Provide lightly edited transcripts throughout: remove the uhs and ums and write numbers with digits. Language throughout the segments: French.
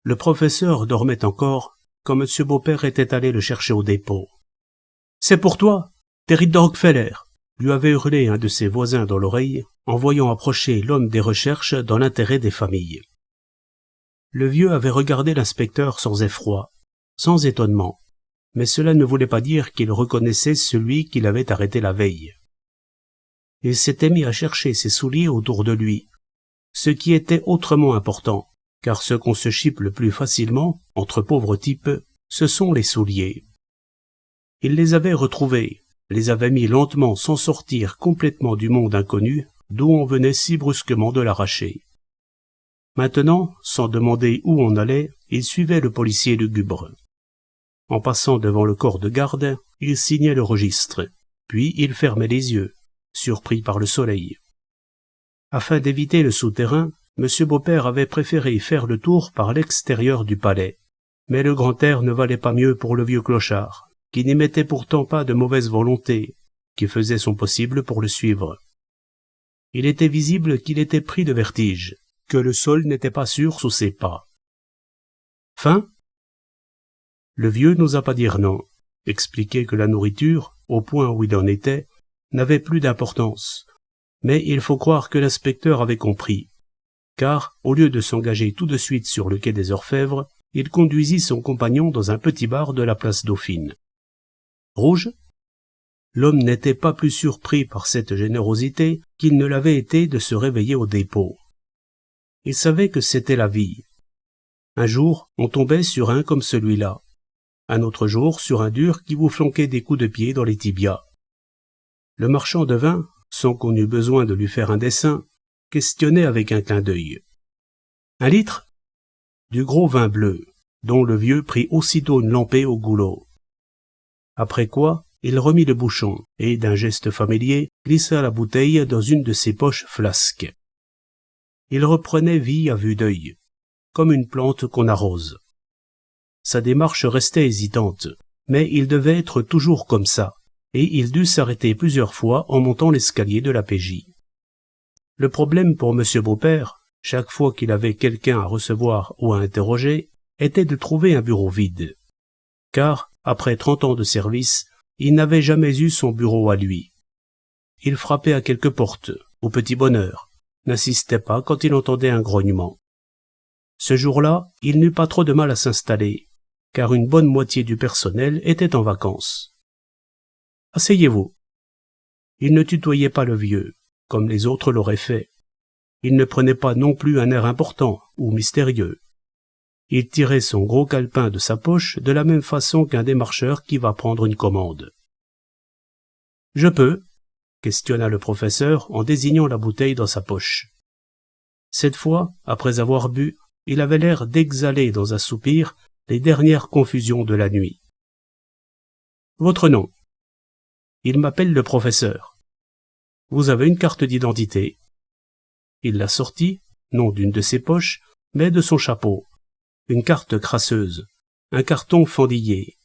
le professeur dormait encore quand M. Beaupère était allé le chercher au dépôt. « C'est pour toi, Terry de Rockefeller !» lui avait hurlé un de ses voisins dans l'oreille en voyant approcher l'homme des recherches dans l'intérêt des familles. Le vieux avait regardé l'inspecteur sans effroi, sans étonnement, mais cela ne voulait pas dire qu'il reconnaissait celui qu'il avait arrêté la veille. Il s'était mis à chercher ses souliers autour de lui, ce qui était autrement important, car ce qu'on se chipe le plus facilement, entre pauvres types, ce sont les souliers. Il les avait retrouvés, les avait mis lentement sans sortir complètement du monde inconnu, d'où on venait si brusquement de l'arracher. Maintenant, sans demander où on allait, il suivait le policier lugubre. En passant devant le corps de garde, il signait le registre, puis il fermait les yeux, surpris par le soleil. Afin d'éviter le souterrain, M. Beaupère avait préféré faire le tour par l'extérieur du palais, mais le grand air ne valait pas mieux pour le vieux clochard, qui n'émettait pourtant pas de mauvaise volonté, qui faisait son possible pour le suivre. Il était visible qu'il était pris de vertige, que le sol n'était pas sûr sous ses pas. Faim ? Le vieux n'osa pas dire non, expliquer que la nourriture, au point où il en était, n'avait plus d'importance, mais il faut croire que l'inspecteur avait compris, car, au lieu de s'engager tout de suite sur le quai des Orfèvres, il conduisit son compagnon dans un petit bar de la place Dauphine. Rouge ? L'homme n'était pas plus surpris par cette générosité qu'il ne l'avait été de se réveiller au dépôt. Il savait que c'était la vie. Un jour, on tombait sur un comme celui-là. Un autre jour, sur un dur qui vous flanquait des coups de pied dans les tibias. Le marchand de vin, sans qu'on eût besoin de lui faire un dessin, questionnait avec un clin d'œil. « 1 litre ?» Du gros vin bleu, dont le vieux prit aussitôt une lampée au goulot. Après quoi, il remit le bouchon et, d'un geste familier, glissa la bouteille dans une de ses poches flasques. Il reprenait vie à vue d'œil, comme une plante qu'on arrose. Sa démarche restait hésitante, mais il devait être toujours comme ça, et il dut s'arrêter plusieurs fois en montant l'escalier de la PJ. Le problème pour M. Beaupère, chaque fois qu'il avait quelqu'un à recevoir ou à interroger, était de trouver un bureau vide. Car, après 30 ans de service, il n'avait jamais eu son bureau à lui. Il frappait à quelques portes, au petit bonheur, n'insistait pas quand il entendait un grognement. Ce jour-là, il n'eut pas trop de mal à s'installer, car une bonne moitié du personnel était en vacances. « Asseyez-vous » Il ne tutoyait pas le vieux, comme les autres l'auraient fait. Il ne prenait pas non plus un air important ou mystérieux. Il tirait son gros calepin de sa poche de la même façon qu'un démarcheur qui va prendre une commande. « Je peux ?» questionna le professeur en désignant la bouteille dans sa poche. Cette fois, après avoir bu, il avait l'air d'exhaler dans un soupir les dernières confusions de la nuit. « Votre nom ?»« Il m'appelle le professeur. »« Vous avez une carte d'identité ?» Il la sortit, non d'une de ses poches, mais de son chapeau. Une carte crasseuse, un carton fendillé,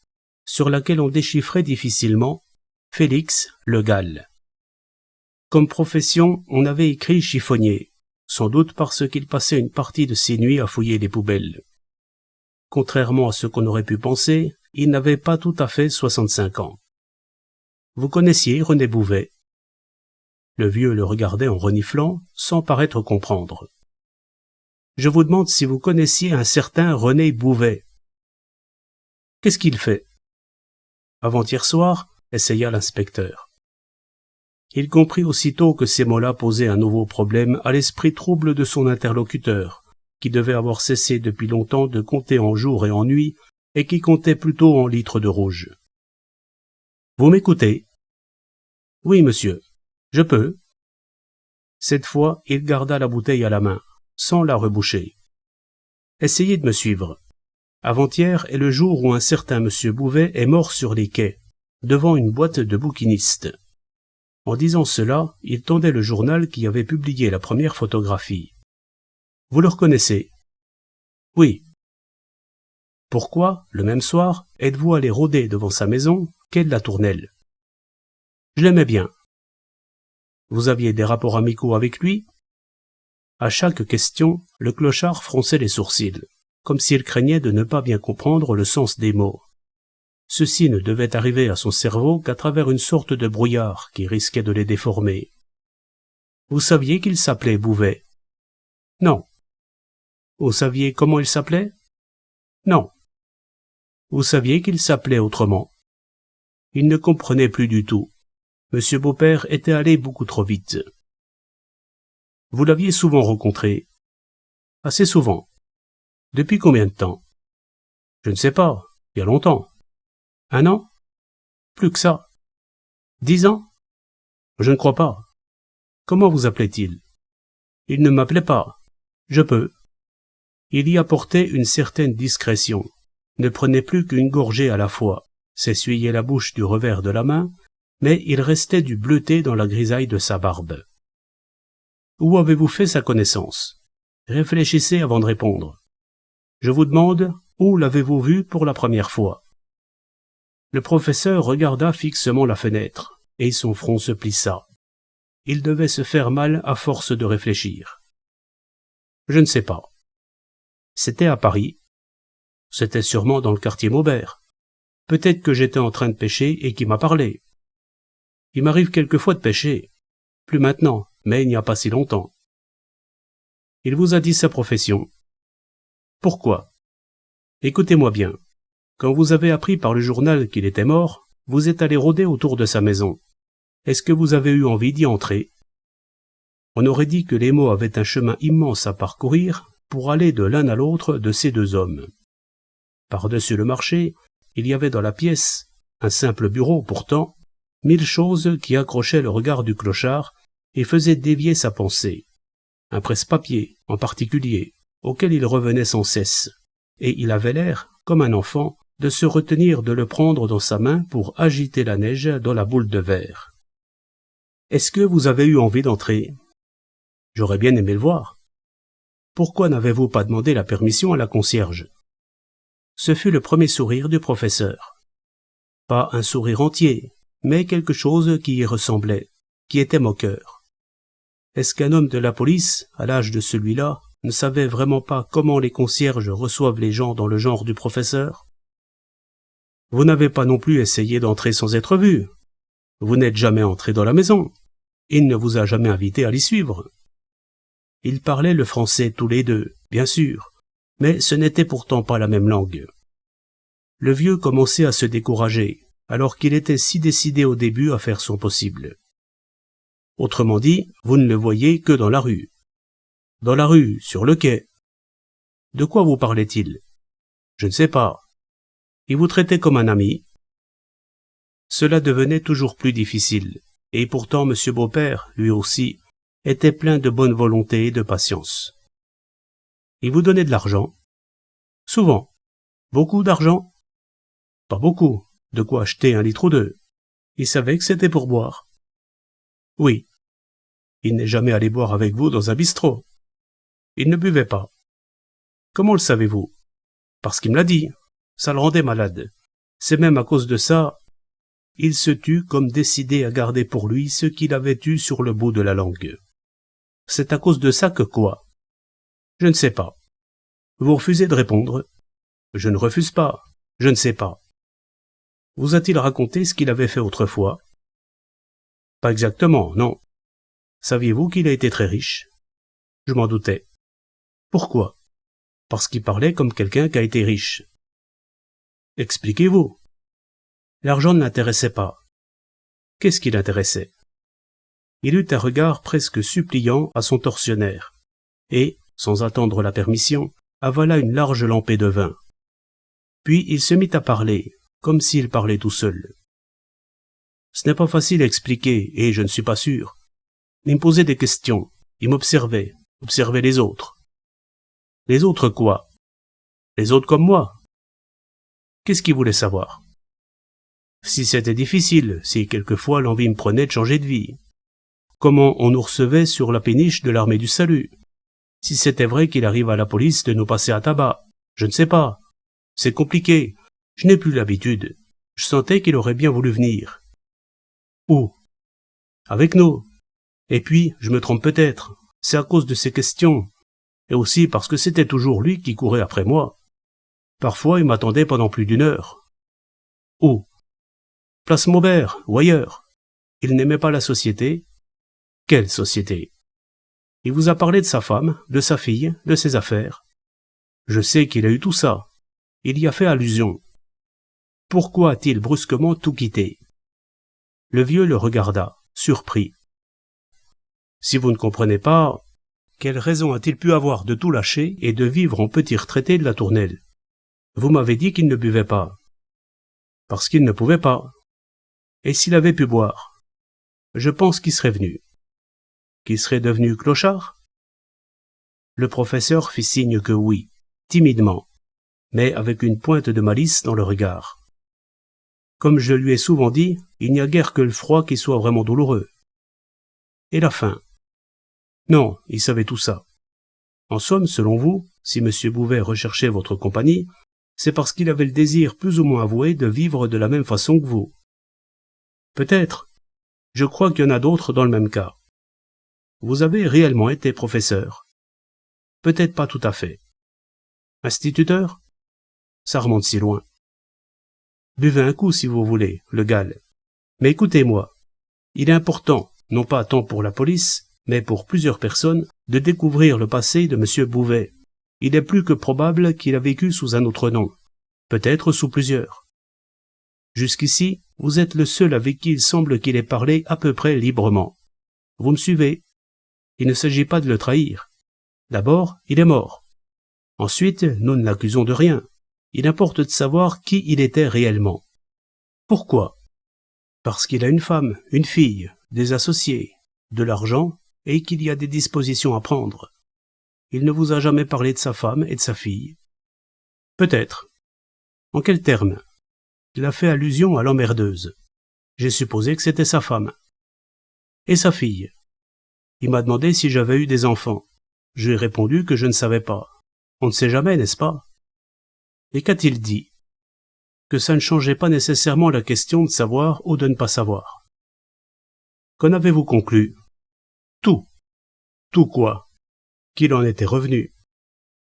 sur laquelle on déchiffrait difficilement « Félix Le Gall ». Comme profession, on avait écrit chiffonnier, sans doute parce qu'il passait une partie de ses nuits à fouiller les poubelles. Contrairement à ce qu'on aurait pu penser, il n'avait pas tout à fait 65 ans. Vous connaissiez René Bouvet ? Le vieux le regardait en reniflant, sans paraître comprendre. Je vous demande si vous connaissiez un certain René Bouvet. Qu'est-ce qu'il fait ? Avant-hier soir, essaya l'inspecteur. Il comprit aussitôt que ces mots-là posaient un nouveau problème à l'esprit trouble de son interlocuteur, qui devait avoir cessé depuis longtemps de compter en jours et en nuits, et qui comptait plutôt en litres de rouge. Vous m'écoutez ? Oui, monsieur. Je peux. Cette fois, il garda la bouteille à la main, sans la reboucher. Essayez de me suivre. Avant-hier est le jour où un certain monsieur Bouvet est mort sur les quais, devant une boîte de bouquiniste. En disant cela, il tendait le journal qui avait publié la première photographie. Vous le reconnaissez ? Oui. Pourquoi, le même soir, êtes-vous allé rôder devant sa maison, quai de la Tournelle ? Je l'aimais bien. Vous aviez des rapports amicaux avec lui ? À chaque question, le clochard fronçait les sourcils. comme s'il craignait de ne pas bien comprendre le sens des mots. Ceci ne devait arriver à son cerveau qu'à travers une sorte de brouillard qui risquait de les déformer. Vous saviez qu'il s'appelait Bouvet? Non. Vous saviez comment il s'appelait? Non. Vous saviez qu'il s'appelait autrement? Il ne comprenait plus du tout. Monsieur Beaupère était allé beaucoup trop vite. Vous l'aviez souvent rencontré? Assez souvent. Depuis combien de temps? Je ne sais pas. Il y a longtemps. 1 an? Plus que ça. 10 ans? Je ne crois pas. Comment vous appelait-il? Il ne m'appelait pas. Je peux. Il y apportait une certaine discrétion, ne prenait plus qu'une gorgée à la fois, s'essuyait la bouche du revers de la main, mais il restait du bleuté dans la grisaille de sa barbe. Où avez-vous fait sa connaissance? Réfléchissez avant de répondre. Je vous demande, où l'avez-vous vu pour la première fois? Le professeur regarda fixement la fenêtre, et son front se plissa. Il devait se faire mal à force de réfléchir. Je ne sais pas. C'était à Paris. C'était sûrement dans le quartier Maubert. Peut-être que j'étais en train de pêcher et qu'il m'a parlé. Il m'arrive quelquefois de pêcher. Plus maintenant, mais il n'y a pas si longtemps. Il vous a dit sa profession. Pourquoi? Écoutez-moi bien. Quand vous avez appris par le journal qu'il était mort, vous êtes allé rôder autour de sa maison. Est-ce que vous avez eu envie d'y entrer? On aurait dit que les mots avaient un chemin immense à parcourir pour aller de l'un à l'autre de ces deux hommes. Par-dessus le marché, il y avait dans la pièce, un simple bureau pourtant, 1000 choses qui accrochaient le regard du clochard et faisaient dévier sa pensée. Un presse-papier, en particulier, auquel il revenait sans cesse, et il avait l'air, comme un enfant, de se retenir de le prendre dans sa main pour agiter la neige dans la boule de verre. Est-ce que vous avez eu envie d'entrer? J'aurais bien aimé le voir. Pourquoi n'avez-vous pas demandé la permission à la concierge? Ce fut le premier sourire du professeur. Pas un sourire entier, mais quelque chose qui y ressemblait, qui était moqueur. Est-ce qu'un homme de la police, à l'âge de celui-là, ne savait vraiment pas comment les concierges reçoivent les gens dans le genre du professeur? Vous n'avez pas non plus essayé d'entrer sans être vu. Vous n'êtes jamais entré dans la maison. Il ne vous a jamais invité à l'y suivre. Ils parlaient le français tous les deux, bien sûr, mais ce n'était pourtant pas la même langue. Le vieux commençait à se décourager, alors qu'il était si décidé au début à faire son possible. Autrement dit, vous ne le voyez que dans la rue. Dans la rue, sur le quai. De quoi vous parlait-il? Je ne sais pas. Il vous traitait comme un ami. Cela devenait toujours plus difficile, et pourtant M. Beaupère, lui aussi, était plein de bonne volonté et de patience. Il vous donnait de l'argent? Souvent. Beaucoup d'argent? Pas beaucoup. De quoi acheter 1 litre ou 2. Il savait que c'était pour boire. Oui. Il n'est jamais allé boire avec vous dans un bistrot. Il ne buvait pas. Comment le savez-vous? Parce qu'il me l'a dit. Ça le rendait malade. C'est même à cause de ça. Il se tut comme décidé à garder pour lui ce qu'il avait eu sur le bout de la langue. C'est à cause de ça que quoi? Je ne sais pas. Vous refusez de répondre? Je ne refuse pas. Je ne sais pas. Vous a-t-il raconté ce qu'il avait fait autrefois? Pas exactement, non. Saviez-vous qu'il a été très riche? Je m'en doutais. Pourquoi? Parce qu'il parlait comme quelqu'un qui a été riche. Expliquez-vous. L'argent ne l'intéressait pas. Qu'est-ce qui l'intéressait? Il eut un regard presque suppliant à son tortionnaire, et, sans attendre la permission, avala une large lampée de vin. Puis il se mit à parler, comme s'il parlait tout seul. Ce n'est pas facile à expliquer, et je ne suis pas sûr. Il me posait des questions, il m'observait, observait les autres. Les autres quoi? Les autres comme moi. Qu'est-ce qu'il voulait savoir? Si c'était difficile, si quelquefois l'envie me prenait de changer de vie. Comment on nous recevait sur la péniche de l'armée du salut. Si c'était vrai qu'il arrive à la police de nous passer à tabac. Je ne sais pas. C'est compliqué. Je n'ai plus l'habitude. Je sentais qu'il aurait bien voulu venir. Où? Avec nous. Et puis, je me trompe peut-être. C'est à cause de ces questions. Et aussi parce que c'était toujours lui qui courait après moi. Parfois, il m'attendait pendant plus d'une heure. Où? Place Maubert, ou ailleurs. Il n'aimait pas la société. Quelle société? Il vous a parlé de sa femme, de sa fille, de ses affaires. Je sais qu'il a eu tout ça. Il y a fait allusion. Pourquoi a-t-il brusquement tout quitté? Le vieux le regarda, surpris. Si vous ne comprenez pas, quelle raison a-t-il pu avoir de tout lâcher et de vivre en petit retraité de la Tournelle? Vous m'avez dit qu'il ne buvait pas. Parce qu'il ne pouvait pas. Et s'il avait pu boire? Je pense qu'il serait venu. Qu'il serait devenu clochard? Le professeur fit signe que oui, timidement, mais avec une pointe de malice dans le regard. Comme je lui ai souvent dit, il n'y a guère que le froid qui soit vraiment douloureux. Et la faim? Non, il savait tout ça. En somme, selon vous, si M. Bouvet recherchait votre compagnie, c'est parce qu'il avait le désir plus ou moins avoué de vivre de la même façon que vous. Peut-être. Je crois qu'il y en a d'autres dans le même cas. Vous avez réellement été professeur. Peut-être pas tout à fait. Instituteur? Ça remonte si loin. Buvez un coup si vous voulez, le Gall. Mais écoutez-moi. Il est important, non pas tant pour la police, mais pour plusieurs personnes, de découvrir le passé de M. Bouvet. Il est plus que probable qu'il a vécu sous un autre nom. Peut-être sous plusieurs. Jusqu'ici, vous êtes le seul avec qui il semble qu'il ait parlé à peu près librement. Vous me suivez? Il ne s'agit pas de le trahir. D'abord, il est mort. Ensuite, nous ne l'accusons de rien. Il importe de savoir qui il était réellement. Pourquoi? Parce qu'il a une femme, une fille, des associés, de l'argent, et qu'il y a des dispositions à prendre. Il ne vous a jamais parlé de sa femme et de sa fille. Peut-être. En quels termes? Il a fait allusion à l'emmerdeuse. J'ai supposé que c'était sa femme. Et sa fille? Il m'a demandé si j'avais eu des enfants. Je lui ai répondu que je ne savais pas. On ne sait jamais, n'est-ce pas? Et qu'a-t-il dit? Que ça ne changeait pas nécessairement la question de savoir ou de ne pas savoir. Qu'en avez-vous conclu? Tout. Tout quoi? Qu'il en était revenu.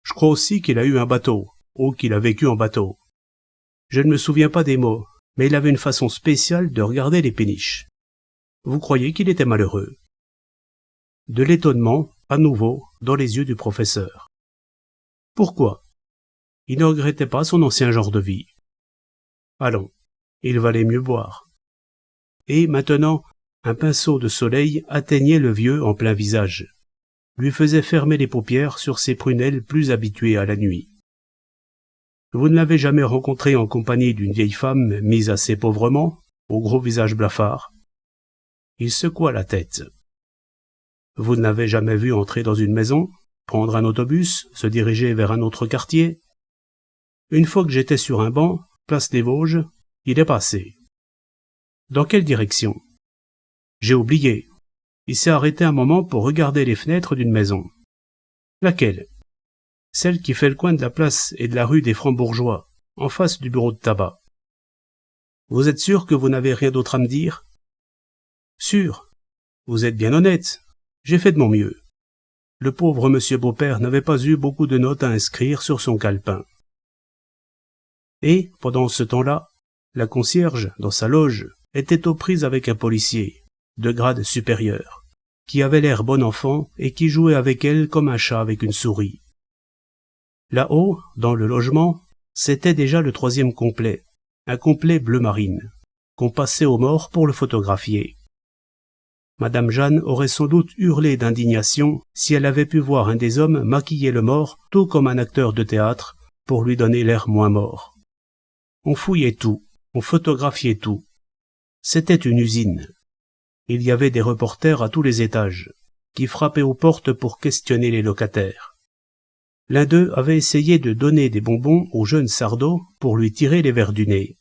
Je crois aussi qu'il a eu un bateau, ou qu'il a vécu en bateau. Je ne me souviens pas des mots, mais il avait une façon spéciale de regarder les péniches. Vous croyez qu'il était malheureux? De l'étonnement, à nouveau, dans les yeux du professeur. Pourquoi? Il ne regrettait pas son ancien genre de vie. Allons, il valait mieux boire. Et maintenant, un pinceau de soleil atteignait le vieux en plein visage, lui faisait fermer les paupières sur ses prunelles plus habituées à la nuit. Vous ne l'avez jamais rencontré en compagnie d'une vieille femme mise assez pauvrement, au gros visage blafard? Il secoua la tête. Vous ne l'avez jamais vu entrer dans une maison, prendre un autobus, se diriger vers un autre quartier? Une fois que j'étais sur un banc, place des Vosges, il est passé. Dans quelle direction? J'ai oublié. Il s'est arrêté un moment pour regarder les fenêtres d'une maison. Laquelle? Celle qui fait le coin de la place et de la rue des Francs-Bourgeois, en face du bureau de tabac. Vous êtes sûr que vous n'avez rien d'autre à me dire? Sûr. Vous êtes bien honnête. J'ai fait de mon mieux. Le pauvre monsieur Beaupère n'avait pas eu beaucoup de notes à inscrire sur son calepin. Et, pendant ce temps-là, la concierge, dans sa loge, était aux prises avec un policier, de grade supérieur, qui avait l'air bon enfant et qui jouait avec elle comme un chat avec une souris. Là-haut, dans le logement, c'était déjà le 3e complet, un complet bleu marine, qu'on passait aux morts pour le photographier. Madame Jeanne aurait sans doute hurlé d'indignation si elle avait pu voir un des hommes maquiller le mort tout comme un acteur de théâtre pour lui donner l'air moins mort. On fouillait tout, on photographiait tout. C'était une usine. Il y avait des reporters à tous les étages, qui frappaient aux portes pour questionner les locataires. L'un d'eux avait essayé de donner des bonbons au jeune Sardo pour lui tirer les vers du nez.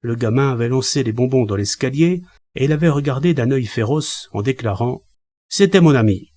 Le gamin avait lancé les bonbons dans l'escalier et l'avait regardé d'un œil féroce en déclarant « C'était mon ami ».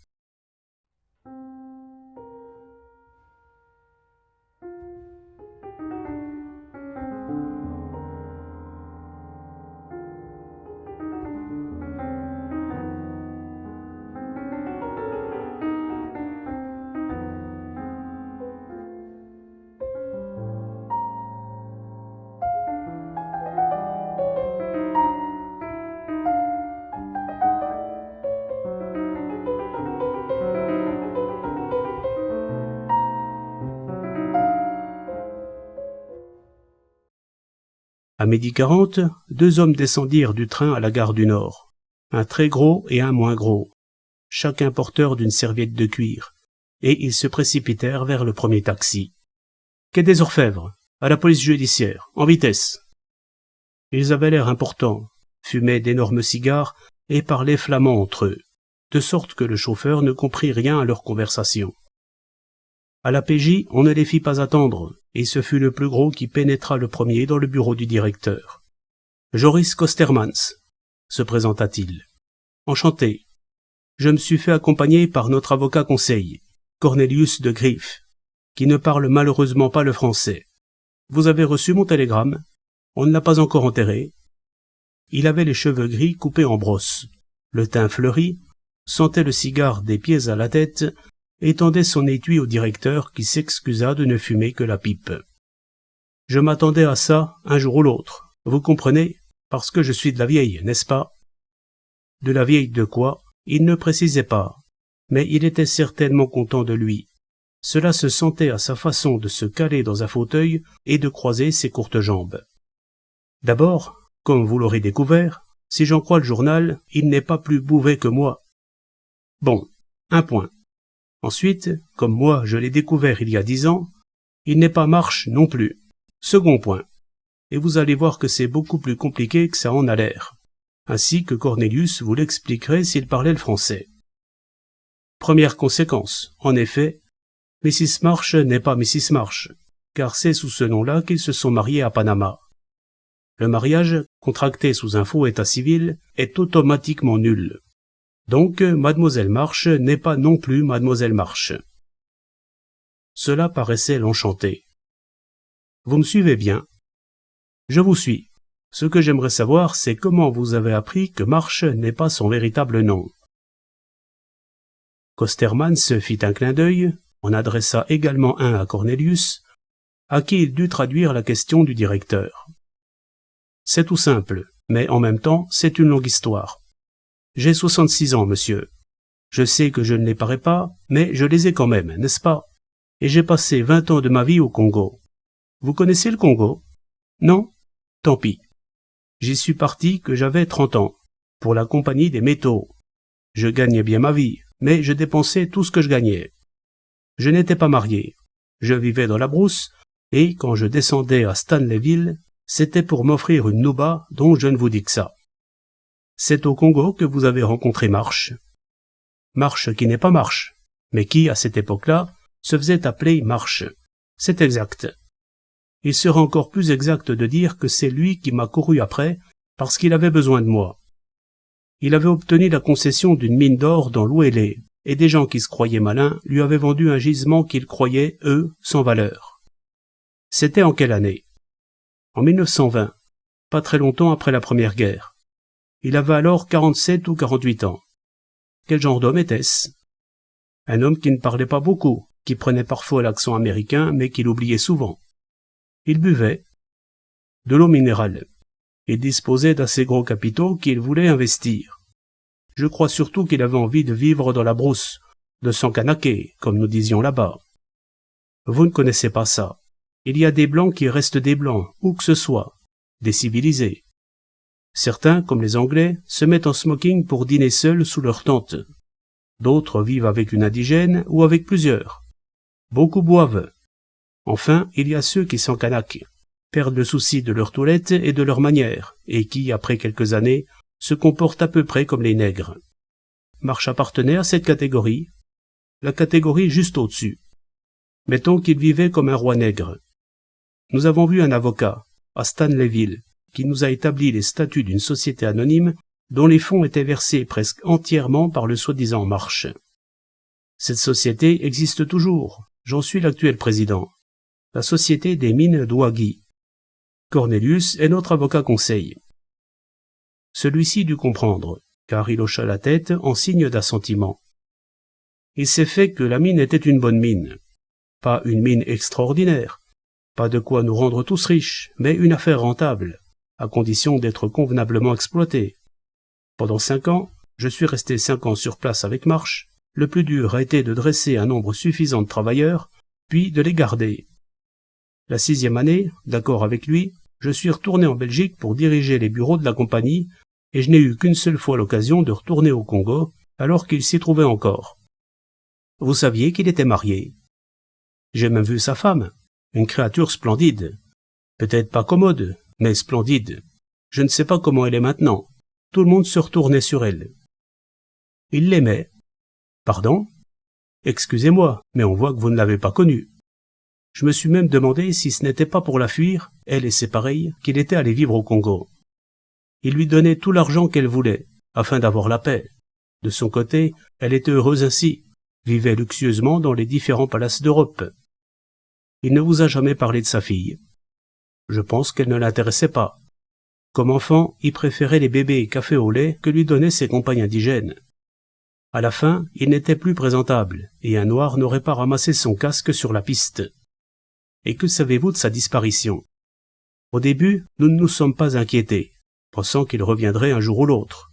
À 12h40, 2 hommes descendirent du train à la gare du Nord. Un très gros et un moins gros, chacun porteur d'une serviette de cuir, et ils se précipitèrent vers le premier taxi. Quai des Orfèvres, à la police judiciaire, en vitesse. Ils avaient l'air importants, fumaient d'énormes cigares et parlaient flamand entre eux, de sorte que le chauffeur ne comprit rien à leur conversation. À la PJ, on ne les fit pas attendre, et ce fut le plus gros qui pénétra le premier dans le bureau du directeur. « Joris Kostermans » se présenta-t-il. « Enchanté. Je me suis fait accompagner par notre avocat conseil, Cornelius de Grief, qui ne parle malheureusement pas le français. Vous avez reçu mon télégramme? On ne l'a pas encore enterré. » Il avait les cheveux gris coupés en brosse, le teint fleuri, sentait le cigare des pieds à la tête et tendait son étui au directeur qui s'excusa de ne fumer que la pipe. « Je m'attendais à ça un jour ou l'autre, vous comprenez, parce que je suis de la vieille, n'est-ce pas ?» De la vieille de quoi? Il ne précisait pas, mais il était certainement content de lui. Cela se sentait à sa façon de se caler dans un fauteuil et de croiser ses courtes jambes. D'abord, comme vous l'aurez découvert, si j'en crois le journal, il n'est pas plus bouvet que moi. Bon, un point. Ensuite, comme moi je l'ai découvert il y a 10 ans, il n'est pas marche non plus. Second point. Et vous allez voir que c'est beaucoup plus compliqué que ça en a l'air. Ainsi que Cornelius vous l'expliquerait s'il parlait le français. Première conséquence, en effet, Mrs. Marsh n'est pas Mrs. Marsh, car c'est sous ce nom-là qu'ils se sont mariés à Panama. Le mariage, contracté sous un faux état civil, est automatiquement nul. Donc, Mademoiselle Marsh n'est pas non plus Mademoiselle Marsh. Cela paraissait l'enchanter. Vous me suivez bien? Je vous suis. Ce que j'aimerais savoir, c'est comment vous avez appris que Marsh n'est pas son véritable nom. Kostermans fit un clin d'œil, en adressa également un à Cornelius, à qui il dut traduire la question du directeur. C'est tout simple, mais en même temps, c'est une longue histoire. J'ai 66 ans, monsieur. Je sais que je ne les parais pas, mais je les ai quand même, n'est-ce pas? Et j'ai passé 20 ans de ma vie au Congo. Vous connaissez le Congo? Non? Tant pis. J'y suis parti que j'avais 30 ans, pour la compagnie des métaux. Je gagnais bien ma vie, mais je dépensais tout ce que je gagnais. Je n'étais pas marié. Je vivais dans la brousse, et quand je descendais à Stanleyville, c'était pour m'offrir une nouba dont je ne vous dis que ça. C'est au Congo que vous avez rencontré Marsh. Marsh qui n'est pas Marsh, mais qui, à cette époque-là, se faisait appeler Marsh. C'est exact. Il sera encore plus exact de dire que c'est lui qui m'a couru après parce qu'il avait besoin de moi. Il avait obtenu la concession d'une mine d'or dans l'Ouélé, et des gens qui se croyaient malins lui avaient vendu un gisement qu'ils croyaient, eux, sans valeur. C'était en quelle année? En 1920, pas très longtemps après la Première Guerre. Il avait alors 47 ou 48 ans. Quel genre d'homme était-ce? Un homme qui ne parlait pas beaucoup, qui prenait parfois l'accent américain, mais qui l'oubliait souvent. Il buvait de l'eau minérale. Il disposait d'assez gros capitaux qu'il voulait investir. Je crois surtout qu'il avait envie de vivre dans la brousse, de s'encanaquer, comme nous disions là-bas. Vous ne connaissez pas ça. Il y a des blancs qui restent des blancs, où que ce soit, des civilisés. Certains, comme les Anglais, se mettent en smoking pour dîner seuls sous leur tente. D'autres vivent avec une indigène ou avec plusieurs. Beaucoup boivent. Enfin, il y a ceux qui s'encanaquent, perdent le souci de leur toilette et de leur manière, et qui, après quelques années, se comportent à peu près comme les nègres. Marsh appartenait à cette catégorie, la catégorie juste au-dessus. Mettons qu'il vivait comme un roi nègre. Nous avons vu un avocat, à Stanleyville, qui nous a établi les statuts d'une société anonyme dont les fonds étaient versés presque entièrement par le soi-disant Marsh. Cette société existe toujours, j'en suis l'actuel président. La société des mines d'Ouagui. Cornelius est notre avocat conseil. Celui-ci dut comprendre, car il hocha la tête en signe d'assentiment. Il s'est fait que la mine était une bonne mine. Pas une mine extraordinaire, pas de quoi nous rendre tous riches, mais une affaire rentable, à condition d'être convenablement exploitée. Pendant 5 ans, je suis resté 5 ans sur place avec Marsh. Le plus dur a été de dresser un nombre suffisant de travailleurs, puis de les garder. La 6e année, d'accord avec lui, je suis retourné en Belgique pour diriger les bureaux de la compagnie et je n'ai eu qu'une seule fois l'occasion de retourner au Congo alors qu'il s'y trouvait encore. Vous saviez qu'il était marié? J'ai même vu sa femme, une créature splendide. Peut-être pas commode, mais splendide. Je ne sais pas comment elle est maintenant. Tout le monde se retournait sur elle. Il l'aimait. Pardon? Excusez-moi, mais on voit que vous ne l'avez pas connue. Je me suis même demandé si ce n'était pas pour la fuir, elle et ses pareils, qu'il était allé vivre au Congo. Il lui donnait tout l'argent qu'elle voulait, afin d'avoir la paix. De son côté, elle était heureuse ainsi, vivait luxueusement dans les différents palaces d'Europe. Il ne vous a jamais parlé de sa fille. Je pense qu'elle ne l'intéressait pas. Comme enfant, il préférait les bébés et café au lait que lui donnaient ses compagnes indigènes. À la fin, il n'était plus présentable, et un noir n'aurait pas ramassé son casque sur la piste. Et que savez-vous de sa disparition? Au début, nous ne nous sommes pas inquiétés, pensant qu'il reviendrait un jour ou l'autre.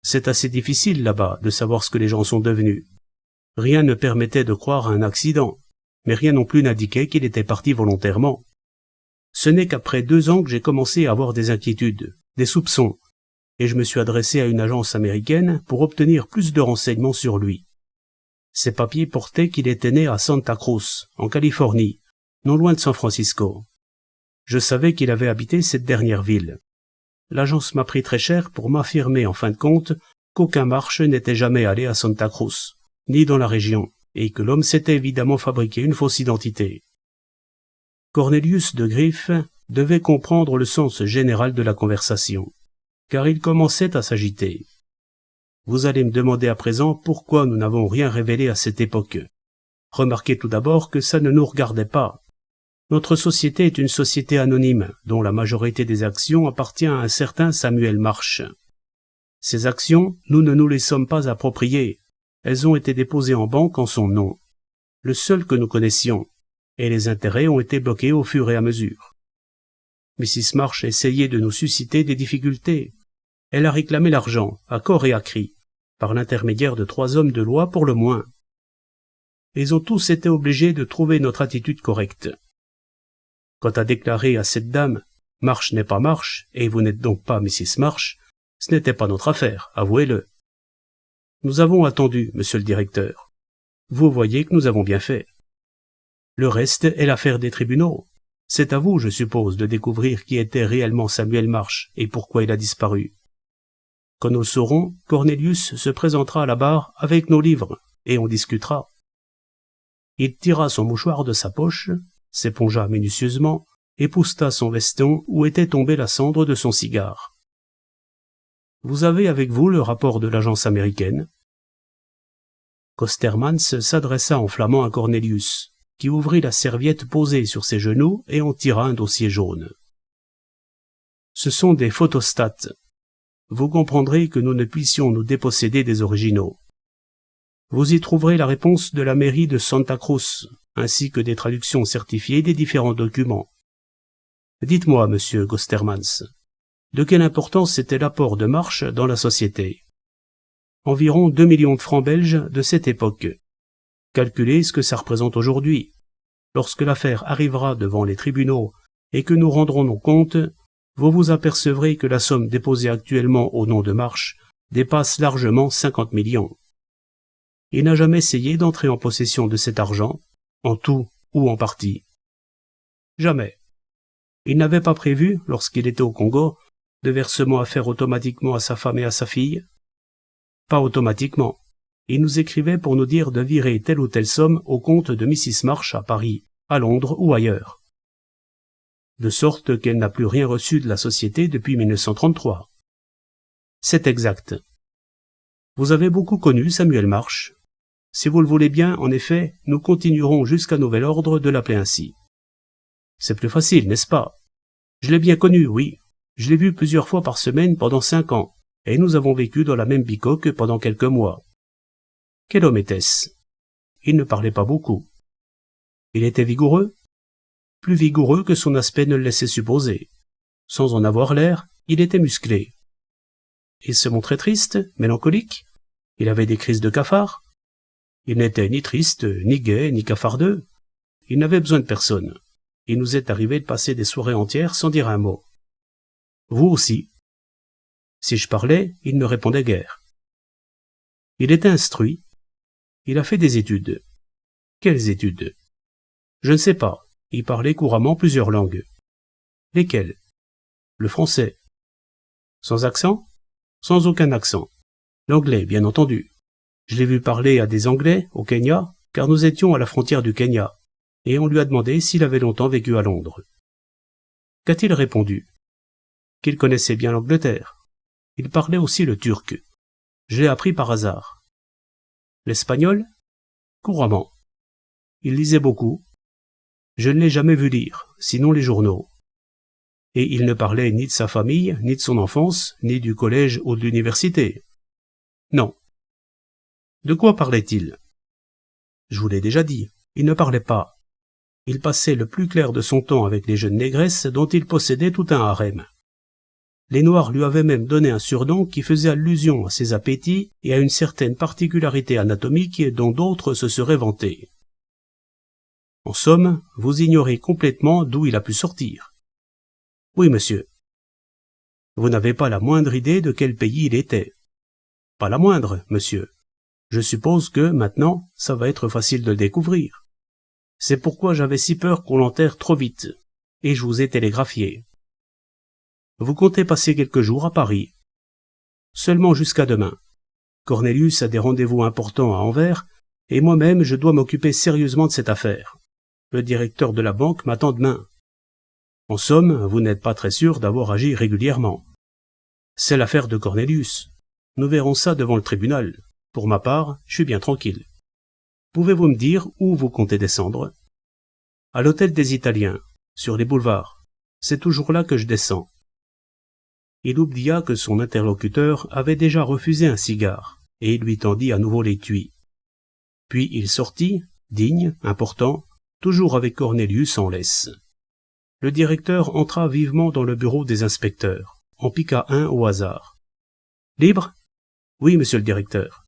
C'est assez difficile là-bas de savoir ce que les gens sont devenus. Rien ne permettait de croire à un accident, mais rien non plus n'indiquait qu'il était parti volontairement. Ce n'est qu'après 2 ans que j'ai commencé à avoir des inquiétudes, des soupçons, et je me suis adressé à une agence américaine pour obtenir plus de renseignements sur lui. Ces papiers portaient qu'il était né à Santa Cruz, en Californie, non loin de San Francisco. Je savais qu'il avait habité cette dernière ville. L'agence m'a pris très cher pour m'affirmer en fin de compte qu'aucun marche n'était jamais allé à Santa Cruz, ni dans la région, et que l'homme s'était évidemment fabriqué une fausse identité. Cornelius de Griff devait comprendre le sens général de la conversation, car il commençait à s'agiter. Vous allez me demander à présent pourquoi nous n'avons rien révélé à cette époque. Remarquez tout d'abord que ça ne nous regardait pas. Notre société est une société anonyme, dont la majorité des actions appartient à un certain Samuel Marsh. Ces actions, nous ne nous les sommes pas appropriées. Elles ont été déposées en banque en son nom, le seul que nous connaissions, et les intérêts ont été bloqués au fur et à mesure. Mrs. Marsh essayait de nous susciter des difficultés. Elle a réclamé l'argent, à corps et à cri, par l'intermédiaire de 3 hommes de loi pour le moins. Ils ont tous été obligés de trouver notre attitude correcte. Quant à déclarer à cette dame « Marsh n'est pas Marsh, et vous n'êtes donc pas Mrs. Marsh », ce n'était pas notre affaire, avouez-le. Nous avons attendu, monsieur le directeur. Vous voyez que nous avons bien fait. Le reste est l'affaire des tribunaux. C'est à vous, je suppose, de découvrir qui était réellement Samuel Marsh et pourquoi il a disparu. Quand nous le saurons, Cornelius se présentera à la barre avec nos livres, et on discutera. Il tira son mouchoir de sa poche, s'épongea minutieusement, et poussa son veston où était tombée la cendre de son cigare. Vous avez avec vous le rapport de l'agence américaine? Kostermans s'adressa en flamand à Cornelius, qui ouvrit la serviette posée sur ses genoux et en tira un dossier jaune. Ce sont des photostats. Vous comprendrez que nous ne puissions nous déposséder des originaux. Vous y trouverez la réponse de la mairie de Santa Cruz, ainsi que des traductions certifiées des différents documents. Dites-moi, monsieur Kostermans, de quelle importance était l'apport de Marsh dans la société? Environ 2 millions de francs belges de cette époque. Calculez ce que ça représente aujourd'hui. Lorsque l'affaire arrivera devant les tribunaux et que nous rendrons nos comptes, vous vous apercevrez que la somme déposée actuellement au nom de Marsh dépasse largement 50 millions. Il n'a jamais essayé d'entrer en possession de cet argent, en tout ou en partie. Jamais. Il n'avait pas prévu, lorsqu'il était au Congo, de versement à faire automatiquement à sa femme et à sa fille. Pas automatiquement. Il nous écrivait pour nous dire de virer telle ou telle somme au compte de Mrs. Marsh à Paris, à Londres ou ailleurs. De sorte qu'elle n'a plus rien reçu de la société depuis 1933. C'est exact. Vous avez beaucoup connu Samuel Marsh. Si vous le voulez bien, en effet, nous continuerons jusqu'à nouvel ordre de l'appeler ainsi. C'est plus facile, n'est-ce pas? Je l'ai bien connu, oui. Je l'ai vu plusieurs fois par semaine pendant 5 ans, et nous avons vécu dans la même bicoque pendant quelques mois. Quel homme était-ce? Il ne parlait pas beaucoup. Il était vigoureux? Plus vigoureux que son aspect ne le laissait supposer. Sans en avoir l'air, il était musclé. Il se montrait triste, mélancolique. Il avait des crises de cafard. Il n'était ni triste, ni gai, ni cafardeux. Il n'avait besoin de personne. Il nous est arrivé de passer des soirées entières sans dire un mot. Vous aussi. Si je parlais, il ne répondait guère. Il est instruit. Il a fait des études. Quelles études? Je ne sais pas. Il parlait couramment plusieurs langues. Lesquelles? Le français. Sans accent? Sans aucun accent. L'anglais, bien entendu. Je l'ai vu parler à des Anglais, au Kenya, car nous étions à la frontière du Kenya, et on lui a demandé s'il avait longtemps vécu à Londres. Qu'a-t-il répondu? Qu'il connaissait bien l'Angleterre. Il parlait aussi le turc. Je l'ai appris par hasard. L'espagnol? Couramment. Il lisait beaucoup. Je ne l'ai jamais vu lire, sinon les journaux. Et il ne parlait ni de sa famille, ni de son enfance, ni du collège ou de l'université. Non. De quoi parlait-il? Je vous l'ai déjà dit, il ne parlait pas. Il passait le plus clair de son temps avec les jeunes négresses dont il possédait tout un harem. Les Noirs lui avaient même donné un surnom qui faisait allusion à ses appétits et à une certaine particularité anatomique dont d'autres se seraient vantés. En somme, vous ignorez complètement d'où il a pu sortir. Oui, monsieur. Vous n'avez pas la moindre idée de quel pays il était. Pas la moindre, monsieur. Je suppose que, maintenant, ça va être facile de le découvrir. C'est pourquoi j'avais si peur qu'on l'enterre trop vite, et je vous ai télégraphié. Vous comptez passer quelques jours à Paris. Seulement jusqu'à demain. Cornelius a des rendez-vous importants à Anvers, et moi-même je dois m'occuper sérieusement de cette affaire. Le directeur de la banque m'attend demain. En somme, vous n'êtes pas très sûr d'avoir agi régulièrement. C'est l'affaire de Cornelius. Nous verrons ça devant le tribunal. Pour ma part, je suis bien tranquille. Pouvez-vous me dire où vous comptez descendre? À l'hôtel des Italiens, sur les boulevards. C'est toujours là que je descends. Il oublia que son interlocuteur avait déjà refusé un cigare, et il lui tendit à nouveau l'étui. Puis il sortit, digne, important, toujours avec Cornelius en laisse. Le directeur entra vivement dans le bureau des inspecteurs, en piqua un au hasard. Libre? Oui, monsieur le directeur.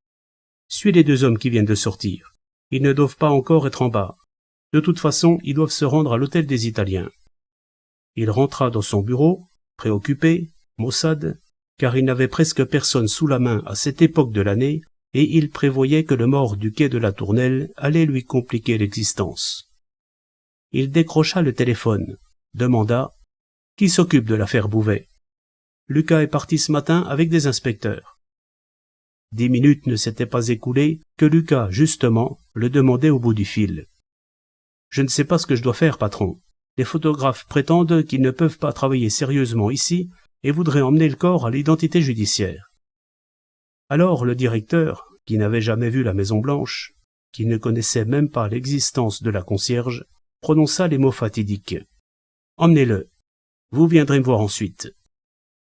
Suis les deux hommes qui viennent de sortir. Ils ne doivent pas encore être en bas. De toute façon, ils doivent se rendre à l'hôtel des Italiens. Il rentra dans son bureau, préoccupé, maussade, car il n'avait presque personne sous la main à cette époque de l'année, et il prévoyait que le mort du quai de la Tournelle allait lui compliquer l'existence. Il décrocha le téléphone, demanda « Qui s'occupe de l'affaire Bouvet ?» Lucas est parti ce matin avec des inspecteurs. 10 minutes ne s'étaient pas écoulées que Lucas, justement, le demandait au bout du fil. « Je ne sais pas ce que je dois faire, patron. Les photographes prétendent qu'ils ne peuvent pas travailler sérieusement ici et voudraient emmener le corps à l'identité judiciaire. » Alors le directeur, qui n'avait jamais vu la Maison Blanche, qui ne connaissait même pas l'existence de la concierge, prononça les mots fatidiques. « Emmenez-le. Vous viendrez me voir ensuite. »